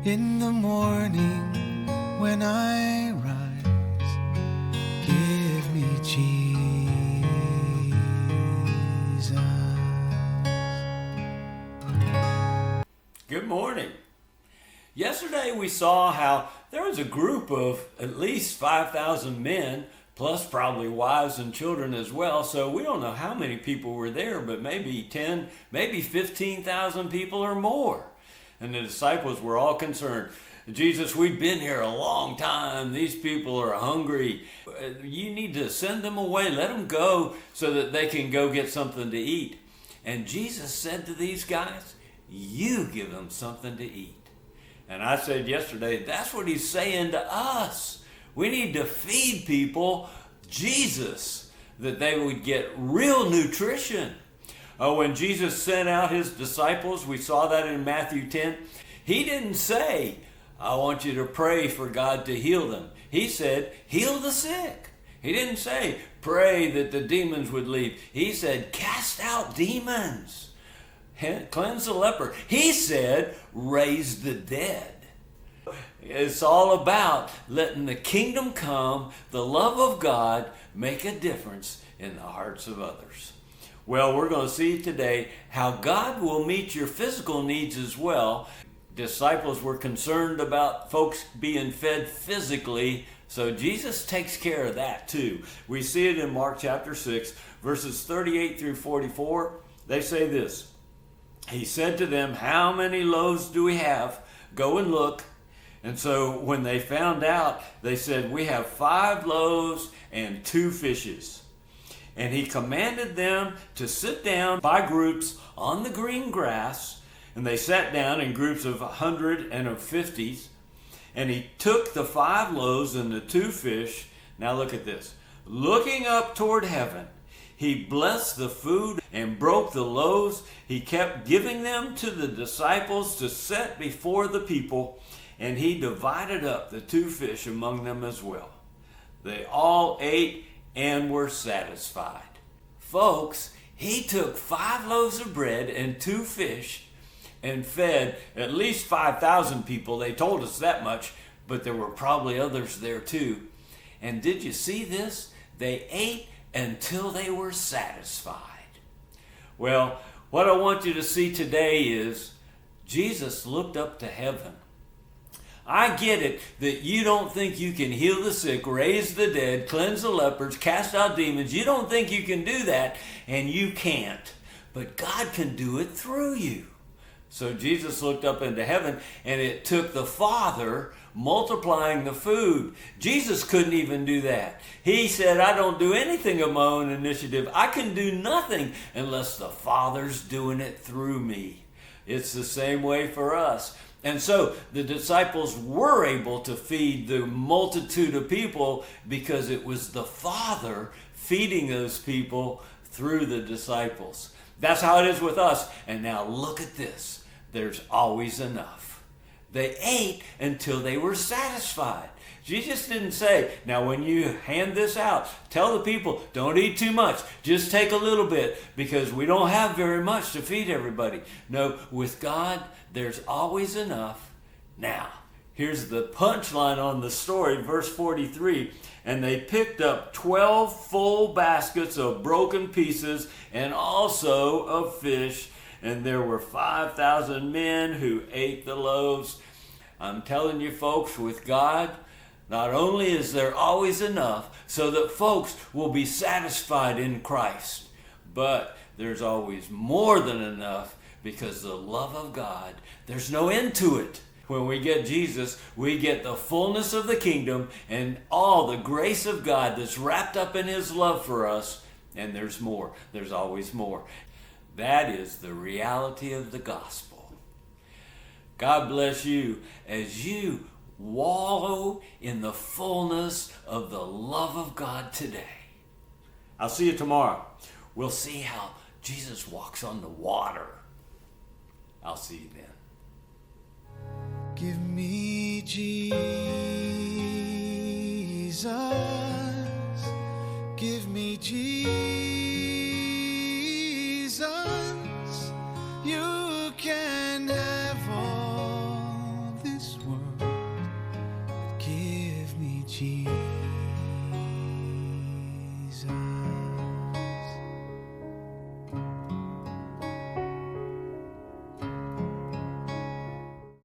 In the morning when I rise, give me Jesus. Good morning. Yesterday we saw how there was a group of at least 5,000 men, plus probably wives and children as well. So we don't know how many people were there, but maybe 10, maybe 15,000 people or more. And the disciples were all concerned. Jesus, we've been here a long time. These people are hungry. You need to send them away. Let them go so that they can go get something to eat. And Jesus said to these guys, you give them something to eat. And I said yesterday, that's what he's saying to us. We need to feed people Jesus, that they would get real nutrition. When Jesus sent out his disciples, we saw that in Matthew 10, he didn't say, I want you to pray for God to heal them. He said, heal the sick. He didn't say, pray that the demons would leave. He said, cast out demons. Cleanse the leper. He said, raise the dead. It's all about letting the kingdom come, the love of God, make a difference in the hearts of others. Well, we're going to see today how God will meet your physical needs as well. Disciples were concerned about folks being fed physically, so Jesus takes care of that too. We see it in Mark chapter 6, verses 38 through 44. They say this. He said to them, how many loaves do we have? Go and look. And so when they found out, they said, we have 5 loaves and 2 fishes. And he commanded them to sit down by groups on the green grass. And they sat down in groups of 100 and of 50s. And he took the 5 loaves and the 2 fish. Now look at this. Looking up toward heaven, he blessed the food and broke the loaves. He kept giving them to the disciples to set before the people. And he divided up the 2 fish among them as well. They all ate and were satisfied. Folks, he took 5 loaves of bread and 2 fish and fed at least 5,000 people. They told us that much, but there were probably others there too. And did you see this? They ate until they were satisfied. Well, what I want you to see today is Jesus looked up to heaven. I get it that you don't think you can heal the sick, raise the dead, cleanse the lepers, cast out demons. You don't think you can do that, and you can't. But God can do it through you. So Jesus looked up into heaven, and it took the Father multiplying the food. Jesus couldn't even do that. He said, I don't do anything of my own initiative. I can do nothing unless the Father's doing it through me. It's the same way for us. And so the disciples were able to feed the multitude of people because it was the Father feeding those people through the disciples. That's how it is with us. And now look at this. There's always enough. They ate until they were satisfied. Jesus didn't say, now when you hand this out, tell the people, don't eat too much. Just take a little bit because we don't have very much to feed everybody. No, with God, there's always enough. Now, here's the punchline on the story, verse 43. And they picked up 12 full baskets of broken pieces and also of fish. And there were 5,000 men who ate the loaves. I'm telling you folks, with God, not only is there always enough so that folks will be satisfied in Christ, but there's always more than enough because the love of God, there's no end to it. When we get Jesus, we get the fullness of the kingdom and all the grace of God that's wrapped up in his love for us. And there's more. There's always more. That is the reality of the gospel. God bless you as you wallow in the fullness of the love of God today. I'll see you tomorrow. We'll see how Jesus walks on the water. I'll see you then. Give me Jesus. Give me Jesus. You can have all this Jesus.